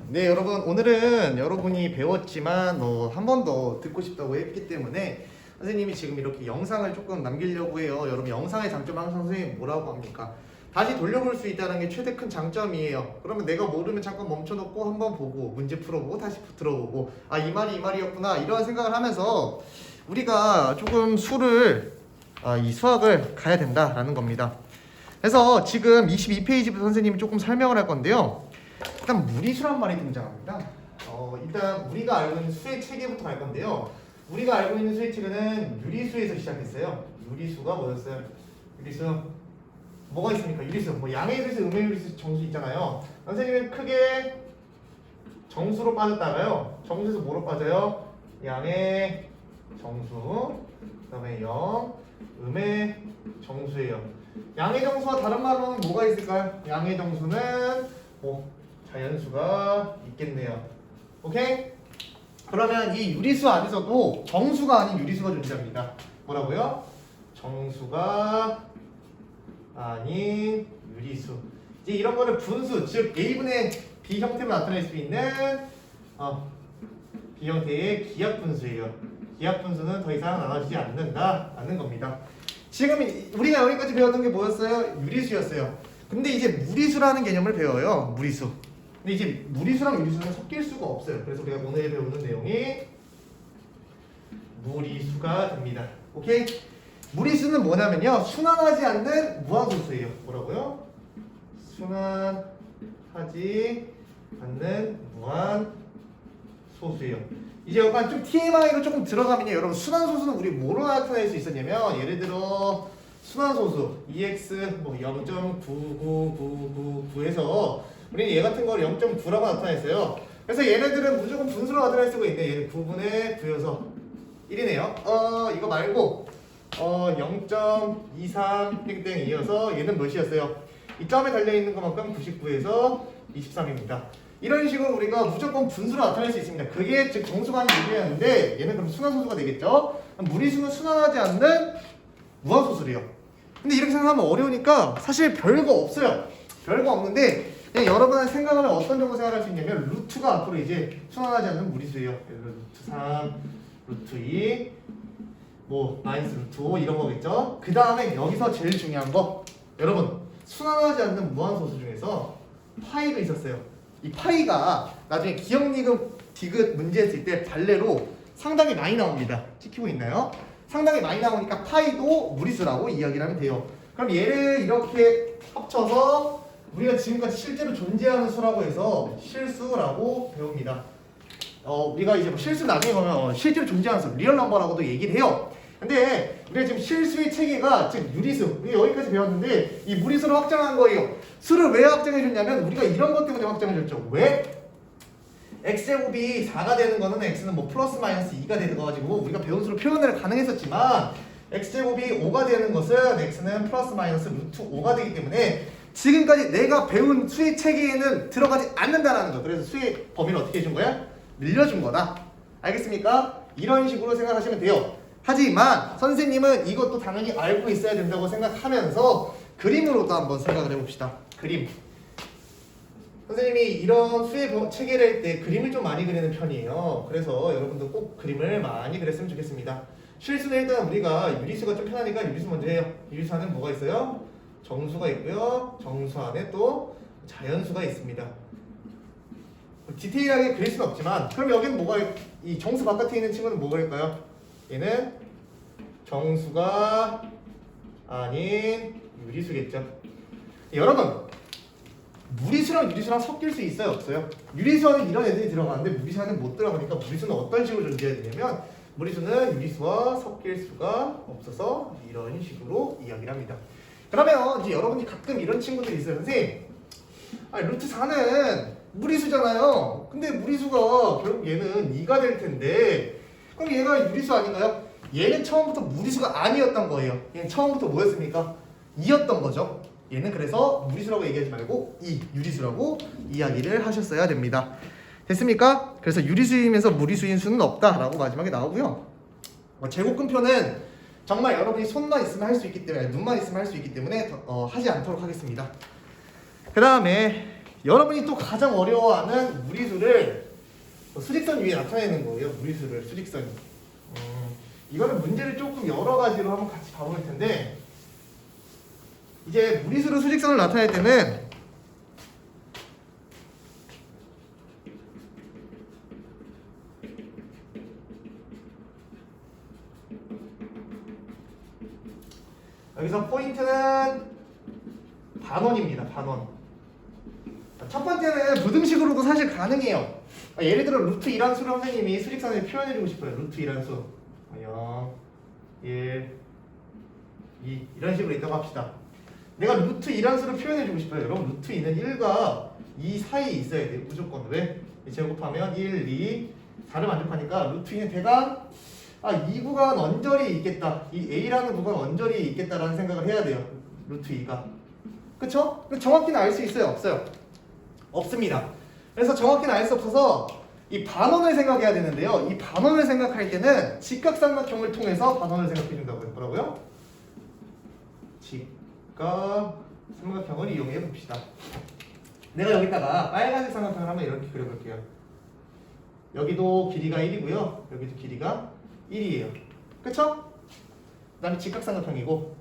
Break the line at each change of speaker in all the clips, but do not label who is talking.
네, 여러분, 오늘은 여러분이 배웠지만 한 번 더 듣고 싶다고 했기 때문에 선생님이 지금 이렇게 영상을 조금 남기려고 해요. 여러분, 영상의 장점 항상 선생님 뭐라고 합니까? 다시 돌려볼 수 있다는 게 최대 큰 장점이에요. 그러면 내가 모르면 잠깐 멈춰놓고 한번 보고 문제 풀어보고 다시 들어보고 아, 이 말이었구나 이런 생각을 하면서 우리가 조금 이 수학을 가야 된다라는 겁니다. 그래서 지금 22페이지부터 선생님이 조금 설명을 할 건데요. 일단 무리수란 말이 등장합니다. 일단 우리가 알고 있는 수의 체계부터 갈 건데요. 우리가 알고 있는 수의 체계는 유리수에서 시작했어요. 유리수가 뭐였어요? 유리수 뭐가 있습니까? 유리수 뭐 양의 유리수, 음의 유리수, 정수 있잖아요. 선생님은 크게 정수로 빠졌다가요. 정수에서 뭐로 빠져요? 양의 정수, 그다음에 0, 음의 정수예요. 양의 정수와 다른 말로는 뭐가 있을까요? 양의 정수는 자연수가 있겠네요. 오케이? 그러면 이 유리수 안에서도 정수가 아닌 유리수가 존재합니다. 뭐라고요? 정수가 아닌 유리수. 이제 이런 거를 분수, 즉 A분의 B 형태로 나타낼 수 있는 B 형태의 기하 분수예요. 기하 분수는 더 이상 나눠지지 않는다라는 겁니다. 지금 우리가 여기까지 배웠던 게 뭐였어요? 유리수였어요. 근데 이제 무리수라는 개념을 배워요. 무리수. 근데 이제 무리수랑 유리수는 섞일 수가 없어요. 그래서 우리가 오늘 배우는 내용이 무리수가 됩니다. 오케이? 무리수는 뭐냐면요. 순환하지 않는 무한소수예요. 뭐라고요? 순환하지 않는 무한소수예요. 이제 약간 좀 TMI로 조금 들어가면요. 여러분 순환소수는 우리 뭐로 나타낼 수 있었냐면 예를 들어 순환소수 EX 0.99999에서 우리는 얘 같은 걸 0.9라고 나타냈어요. 그래서 얘네들은 무조건 분수로 나타낼 수가 있네. 얘는 9분의 9여서 1이네요. 이거 말고 0.23 땡땡이어서 얘는 몇이었어요? 이 점에 달려있는 것만큼 99에서 23입니다. 이런 식으로 우리가 무조건 분수로 나타낼 수 있습니다. 그게 즉 정수가 아닌 유리였는데 얘는 그럼 순환소수가 되겠죠? 무리수는 순환하지 않는 무한소수래요. 근데 이렇게 생각하면 어려우니까 사실 별거 없어요. 별거 없는데 그냥 여러분의 생각하면 어떤 정도 생각할 수 있냐면 루트가 앞으로 이제 순환하지 않는 무리수예요. 루트 3, 루트 2, 마이너스 루트 5 이런 거겠죠? 그 다음에 여기서 제일 중요한 거 여러분 순환하지 않는 무한소수 중에서 파이가 있었어요. 이 파이가 나중에 기억, 니귿, 디귿 문제 했을 때 발레로 상당히 많이 나옵니다. 찍히고 있나요? 상당히 많이 나오니까 파이도 무리수라고 이야기를 하면 돼요. 그럼 얘를 이렇게 합쳐서 우리가 지금까지 실제로 존재하는 수라고 해서 실수라고 배웁니다. 우리가 이제 실수 나중에 보면 실제로 존재하는 수, 리얼 넘버라고도 얘기를 해요. 근데 우리가 지금 실수의 체계가 즉 유리수, 우리가 여기까지 배웠는데 이 무리수로 확장한 거예요. 수를 왜 확장해줬냐면 우리가 이런 것 때문에 확장해줬죠. 왜? x제곱이 4가 되는 거는 x는 플러스 마이너스 2가 되는 거 가지고 우리가 배운 수로 표현을 가능했었지만 x제곱이 5가 되는 것은 x는 플러스 마이너스 루트 5가 되기 때문에 지금까지 내가 배운 수의 체계에는 들어가지 않는다라는 거. 그래서 수의 범위를 어떻게 해준 거야? 늘려준 거다. 알겠습니까? 이런 식으로 생각하시면 돼요. 하지만 선생님은 이것도 당연히 알고 있어야 된다고 생각하면서 그림으로도 한번 생각을 해봅시다. 그림. 선생님이 이런 수의 체계를 할 때 그림을 좀 많이 그리는 편이에요. 그래서 여러분도 꼭 그림을 많이 그렸으면 좋겠습니다. 실수는 일단 우리가 유리수가 좀 편하니까 유리수 먼저 해요. 유리수 안에 뭐가 있어요? 정수가 있고요. 정수 안에 또 자연수가 있습니다. 디테일하게 그릴 수는 없지만 그럼 여기는 이 정수 바깥에 있는 친구는 뭐일까요? 얘는 정수가 아닌 유리수겠죠. 여러분 무리수랑 유리수랑 섞일 수 있어요? 없어요? 유리수 안에 이런 애들이 들어가는데 무리수 안에 못 들어가니까 무리수는 어떤 식으로 존재해야 되냐면 무리수는 유리수와 섞일 수가 없어서 이런 식으로 이야기를 합니다. 그러면 이제 여러분이 가끔 이런 친구들이 있어요. 선생님 루트 4는 무리수잖아요. 근데 무리수가 결국 얘는 2가 될 텐데 그럼 얘가 유리수 아닌가요? 얘는 처음부터 무리수가 아니었던 거예요. 얘는 처음부터 뭐였습니까? 2였던 거죠. 얘는 그래서 무리수라고 얘기하지 말고 유리수라고 이야기를 하셨어야 됩니다. 됐습니까? 그래서 유리수이면서 무리수인 수는 없다라고 마지막에 나오고요. 제곱근표는 정말 여러분이 손만 있으면 할 수 있기 때문에 눈만 있으면 할 수 있기 때문에 하지 않도록 하겠습니다. 그 다음에 여러분이 또 가장 어려워하는 무리수를 수직선 위에 나타내는 거예요. 무리수를 수직선이. 이거는 문제를 조금 여러 가지로 한번 같이 봐볼 텐데, 이제 무리수로 수직선을 나타낼 때는 여기서 포인트는 반원입니다. 반원. 첫 번째는 부등식으로도 사실 가능해요. 예를 들어 루트 2라는 수를 선생님이 수직선에 표현해주고 싶어요. 루트 2라는 수 0, 1, 2 이런 식으로 있다고 합시다. 내가 루트 2라는 수를 표현해주고 싶어요. 여러분 루트 2는 1과 2 사이에 있어야 돼요. 무조건. 왜? 제곱하면 1, 2, 4를 만족하니까 루트 2는 대강 2구간 언저리 있겠다. 이 A라는 구간 언저리 있겠다라는 생각을 해야 돼요. 루트 2가. 그쵸? 정확히는 알 수 있어요? 없어요? 없습니다. 그래서 정확히는 알 수 없어서 이 반원을 생각해야 되는데요. 이 반원을 생각할 때는 직각삼각형을 통해서 반원을 생각해 준다고요. 뭐라고요? 직각삼각형을 이용해 봅시다. 내가 여기다가 빨간색 삼각형을 한번 이렇게 그려볼게요. 여기도 길이가 1이고요. 여기도 길이가 1이에요. 그쵸? 그 다음에 직각삼각형이고,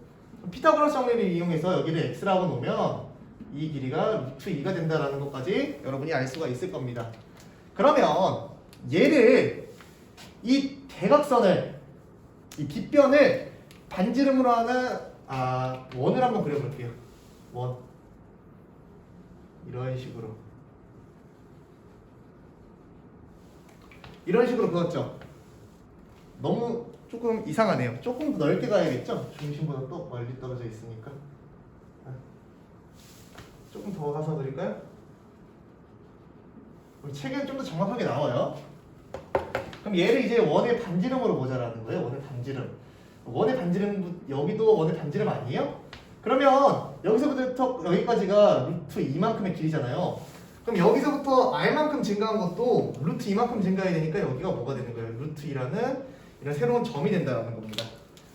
피타고라스 정리를 이용해서 여기를 x라고 놓으면 이 길이가 루트 2가 된다는 것까지 여러분이 알 수가 있을 겁니다. 그러면 얘를 이 대각선을, 이 빗변을 반지름으로 하는 원을 한번 그려볼게요. 원. 이런 식으로 그었죠. 너무 조금 이상하네요. 조금 더 넓게 가야겠죠? 중심보다 또 멀리 떨어져 있으니까. 조금 더 가서 그릴까요? 책에는 좀 더 정확하게 나와요. 그럼 얘를 이제 원의 반지름으로 보자라는 거예요. 원의 반지름. 원의 반지름, 여기도 원의 반지름 아니에요? 그러면 여기서부터 여기까지가 루트 2만큼의 길이잖아요. 그럼 여기서부터 r만큼 증가한 것도 루트 2만큼 증가해야 되니까 여기가 뭐가 되는 거예요? 루트 2라는 이런 새로운 점이 된다는 겁니다.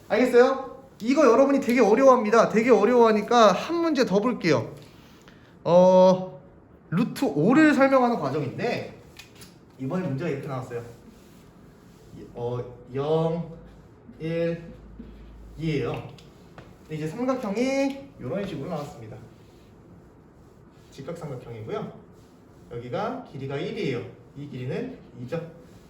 알겠어요? 이거 여러분이 되게 어려워합니다. 되게 어려워하니까 한 문제 더 볼게요. 루트 5를 설명하는 과정인데 이번에 문제가 이렇게 나왔어요. 0, 1, 2예요. 근데 이제 삼각형이 이런 식으로 나왔습니다. 직각삼각형이고요. 여기가 길이가 1이에요. 이 길이는 2죠.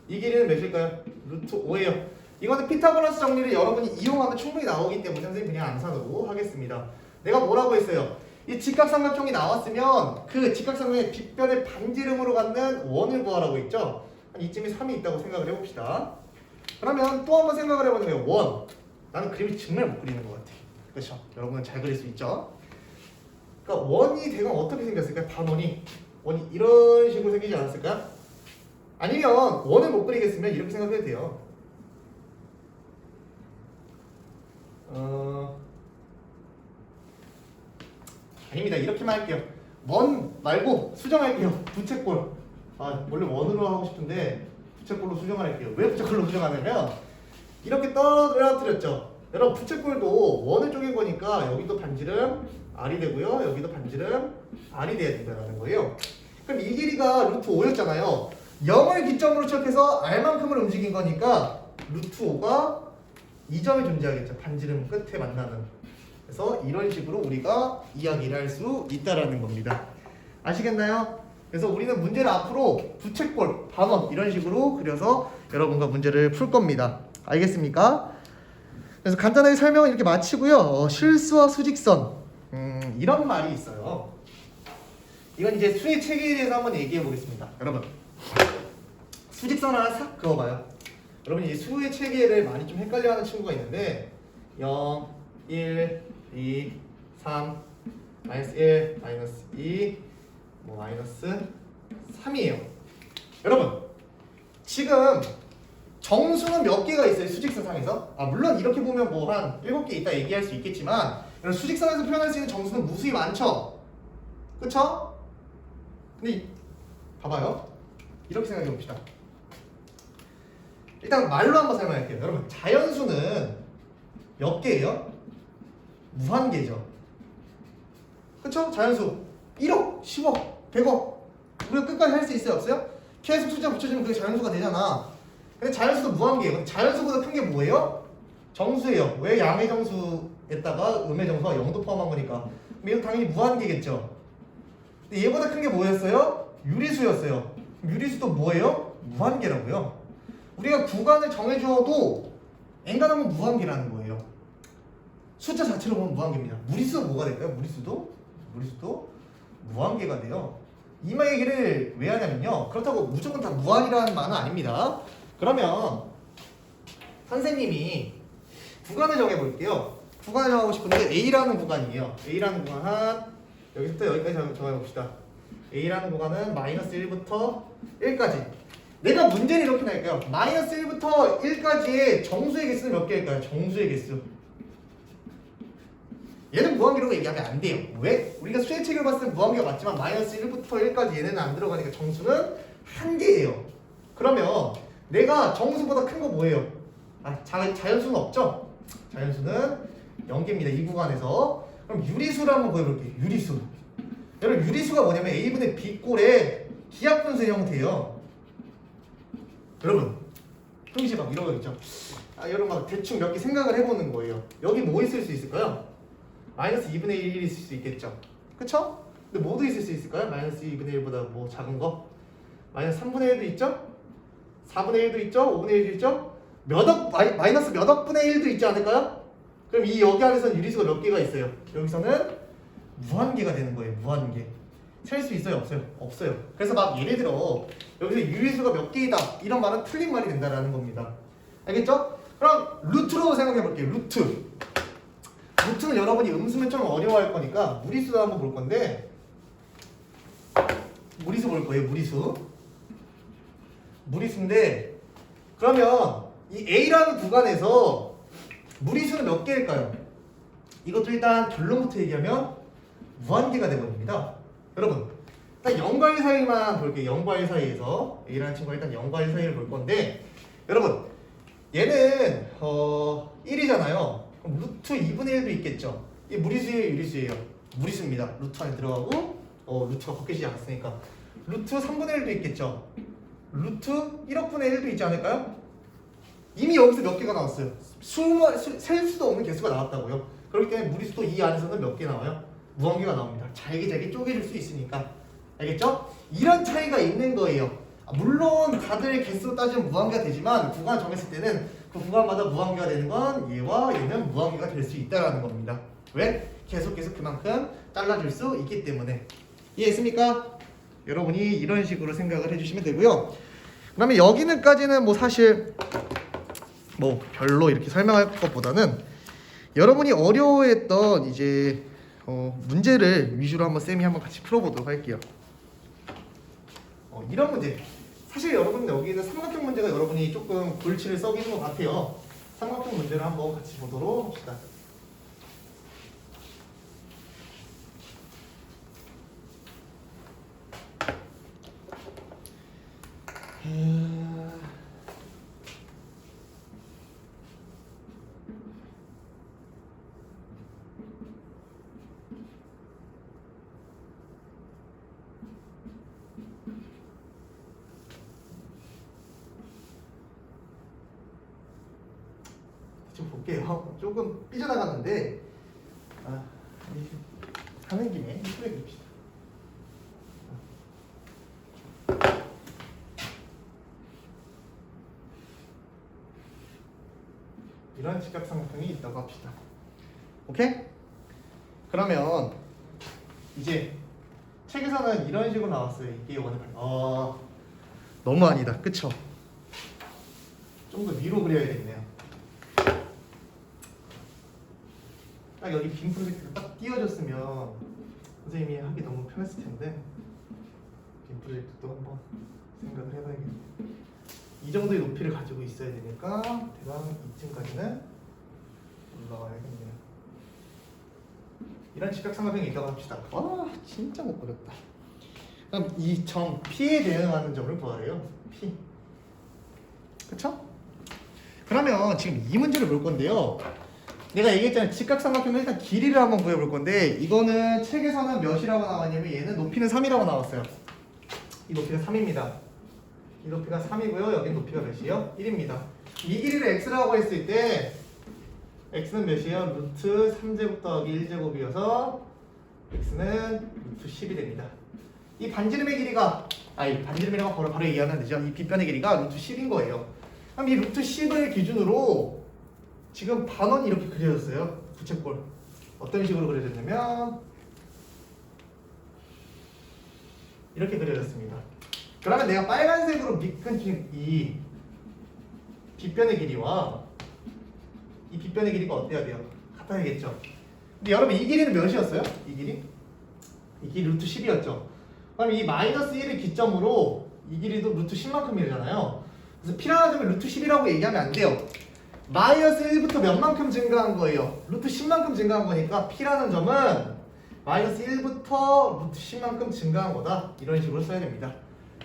이 길이는 몇일까요? 루트 5예요. 이거는 피타고라스 정리를 여러분이 이용하면 충분히 나오기 때문에 선생님 그냥 암산으로 하겠습니다. 내가 뭐라고 했어요? 이 직각삼각형이 나왔으면 그 직각삼각형의 빗변의 반지름으로 갖는 원을 구하라고 했죠? 한 이쯤에 3이 있다고 생각을 해봅시다. 그러면 또 한번 생각을 해보는 거예요. 원. 나는 그림이 정말 못 그리는 것 같아. 그렇죠? 여러분은 잘 그릴 수 있죠? 그러니까 원이 대강 어떻게 생겼을까요? 반원이. 원이 이런 식으로 생기지 않았을까요? 아니면 원을 못 그리겠으면 이렇게 생각해도 돼요. 아닙니다. 이렇게만 할게요. 원 말고 수정할게요. 부채꼴. 원래 원으로 하고 싶은데 부채꼴로 수정할게요. 왜 부채꼴로 수정하냐면 이렇게 떨어뜨렸죠. 여러분 부채꼴도 원을 쪼갠 거니까 여기도 반지름 R이 되고요. 여기도 반지름 R이 돼야 된다는 거예요. 그럼 이 길이가 루트 5였잖아요. 0을 기점으로 취업해서 R만큼을 움직인 거니까 루트 5가 2점이 존재하겠죠. 반지름 끝에 만나는. 그래서 이런 식으로 우리가 이야기를 할 수 있다라는 겁니다. 아시겠나요? 그래서 우리는 문제를 앞으로 부채꼴, 반원 이런 식으로 그려서 여러분과 문제를 풀 겁니다. 알겠습니까? 그래서 간단하게 설명을 이렇게 마치고요. 실수와 수직선 이런 말이 있어요. 이건 이제 수의 체계에 대해서 한번 얘기해 보겠습니다. 여러분 수직선 하나 싹 그어봐요. 여러분 이 수의 체계를 많이 좀 헷갈려하는 친구가 있는데 0, 1, 2, 3, 마이너스 1, 마이너스 2, 마이너스 3이에요. 여러분 지금 정수는 몇 개가 있어요? 수직선 상에서? 물론 이렇게 보면 뭐 한 7개 있다 얘기할 수 있겠지만 수직선에서 표현할 수 있는 정수는 무수히 많죠? 그쵸? 근데 봐봐요. 이렇게 생각해 봅시다. 일단 말로 한번 설명할게요. 여러분 자연수는 몇 개예요? 무한개죠. 그쵸? 자연수 1억, 10억 되고 우리가 끝까지 할 수 있어요 없어요? 계속 숫자 붙여주면 그게 자연수가 되잖아. 근데 자연수도 무한계예요. 근데 자연수보다 큰 게 뭐예요? 정수예요. 왜 양의 정수에다가 음의 정수가 0도 포함한 거니까. 그럼 이거 당연히 무한계겠죠. 근데 얘보다 큰 게 뭐였어요? 유리수였어요. 유리수도 뭐예요? 무한계라고요. 우리가 구간을 정해줘도 엔간하면 무한계라는 거예요. 숫자 자체로 보면 무한계입니다. 무리수가 뭐가 될까요? 무리수도 무한계가 돼요. 이 얘기를 왜 하냐면요. 그렇다고 무조건 다 무한이라는 말은 아닙니다. 그러면 선생님이 구간을 정해볼게요. 구간을 정하고 싶은데 A라는 구간이에요. A라는 구간 한 여기부터 여기까지 정해봅시다. A라는 구간은 마이너스 1부터 1까지. 내가 문제를 이렇게 낼게요. 마이너스 1부터 1까지의 정수의 개수는 몇 개일까요? 정수의 개수. 얘는 무한계라고 얘기하면 안 돼요. 왜? 우리가 수의 책을 봤을 때 무한계가 맞지만 마이너스 1부터 1까지 얘네는 안 들어가니까 정수는 한 개예요. 그러면 내가 정수보다 큰 거 뭐예요? 자연수는 없죠? 자연수는 0개입니다. 이 구간에서. 그럼 유리수를 한번 보여볼게요. 유리수. 여러분 유리수가 뭐냐면 A분의 B꼴의 기하분수의 형태예요. 여러분 형식 막 이런 거 있죠? 여러분 막 대충 몇 개 생각을 해보는 거예요. 여기 뭐 있을 수 있을까요? 마이너스 2분의 1이 있을 수 있겠죠? 그쵸? 근데 뭐도 있을 수 있을까요? 마이너스 2분의 1보다 뭐 작은 거? 마이너스 3분의 1도 있죠? 4분의 1도 있죠? 5분의 1도 있죠? 마이너스 몇 억분의 1도 있지 않을까요? 그럼 이 여기 안에서는 유리수가 몇 개가 있어요? 여기서는 무한계가 되는 거예요. 무한계. 셀 수 있어요? 없어요? 없어요. 그래서 막 예를 들어 여기서 유리수가 몇 개이다 이런 말은 틀린 말이 된다라는 겁니다. 알겠죠? 그럼 루트로 생각해 볼게요. 루트는 여러분이 음수면 좀 어려워할 거니까 무리수도 한번 볼 건데 무리수 볼 거예요. 무리수인데 그러면 이 A라는 구간에서 무리수는 몇 개일까요? 이것도 일단 결론부터 얘기하면 무한계가 되버립니다. 여러분 일단 0과 1 사이만 볼게요. 0과 1 사이에서 A라는 친구가 일단 0과 1 사이를 볼 건데 여러분 얘는 1이잖아요. 그럼 루트 2분의 1도 있겠죠. 이 무리수예요, 유리수예요? 무리수입니다. 루트 안에 들어가고 루트가 바뀌지 않았으니까 루트 3분의 1도 있겠죠. 루트 1억분의 1도 있지 않을까요? 이미 여기서 몇 개가 나왔어요. 셀 수도 없는 개수가 나왔다고요. 그렇기 때문에 무리수도 이 안에서는 몇 개 나와요? 무한계가 나옵니다. 잘게 쪼개줄 수 있으니까. 알겠죠? 이런 차이가 있는 거예요. 물론 다들 개수로 따지면 무한계가 되지만 구간 정했을 때는 그 구간마다 무한계가 되는 건 얘와 얘는 무한계가 될 수 있다는 겁니다. 왜? 계속해서 그만큼 잘라줄 수 있기 때문에. 이해했습니까? 여러분이 이런 식으로 생각을 해주시면 되고요. 그다음에 여기는까지는 뭐 사실 뭐 별로 이렇게 설명할 것보다는 여러분이 어려워했던 이제 문제를 위주로 한번 쌤이 한번 같이 풀어보도록 할게요. 이런 문제. 사실 여러분 여기는 삼각형 문제가 여러분이 조금 골치를 썩이는 것 같아요. 삼각형 문제를 한번 같이 보도록 합시다. 좀 볼게요. 조금 삐져나갔는데 하는 김에 이쁘게 그립시다. 이런 직각삼각형이 있다고 합시다. 오케이? 그러면 이제 책에서는 이런 식으로 나왔어요. 이게 원을 너무 아니다. 그쵸? 좀 더 위로 그려야겠네요. 딱 여기 빔 프로젝트가 딱 띄워졌으면 선생님이 하기 너무 편했을 텐데 빔 프로젝트도 한번 생각을 해봐야겠네요. 이 정도의 높이를 가지고 있어야 되니까 대강 이쯤까지는 올라가야겠네요. 이런 직각삼각형이 있다고 합시다. 진짜 못 그렸다. 그럼 이 점 P에 대응하는 점을 구하래요. P. 그쵸? 그러면 지금 이 문제를 볼 건데요. 내가 얘기했잖아. 직각삼각형은 일단 길이를 한번 구해볼 건데 이거는 책에서는 몇이라고 나왔냐면 얘는 높이는 3이라고 나왔어요. 이 높이가 3입니다. 이 높이가 3이고요. 여기 높이가 몇이에요? 1입니다. 이 길이를 x라고 했을 때 x는 몇이에요? 루트 3제곱 더하기 1제곱이어서 x는 루트 10이 됩니다. 이 반지름의 길이가 이 반지름이라고 바로 얘기하면 되죠. 이 빗변의 길이가 루트 10인 거예요. 그럼 이 루트 10을 기준으로 지금 반원이 이렇게 그려졌어요. 부채꼴. 어떤 식으로 그려졌냐면 이렇게 그려졌습니다. 그러면 내가 빨간색으로 밑근 이 빗변의 길이와 이 빗변의 길이가 어때야 돼요? 같아야겠죠. 근데 여러분 이 길이는 몇이었어요? 이 길이? 이 길이 루트 10이었죠. 그럼 이 마이너스 1을 기점으로 이 길이도 루트 10만큼이잖아요. 그래서 P라는 점을 루트 10이라고 얘기하면 안 돼요. 마이너스 1부터 몇 만큼 증가한 거예요? 루트 10만큼 증가한 거니까 P라는 점은 마이너스 1부터 루트 10만큼 증가한 거다. 이런 식으로 써야 됩니다.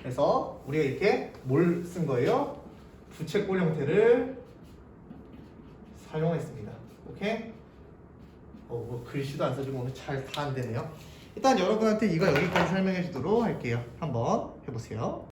그래서 우리가 이렇게 뭘 쓴 거예요? 부채꼴 형태를 사용했습니다. 오케이? 뭐 글씨도 안 써주고 오늘 잘 다 안 되네요. 일단 여러분한테 이거 여기까지 설명해 주도록 할게요. 한번 해보세요.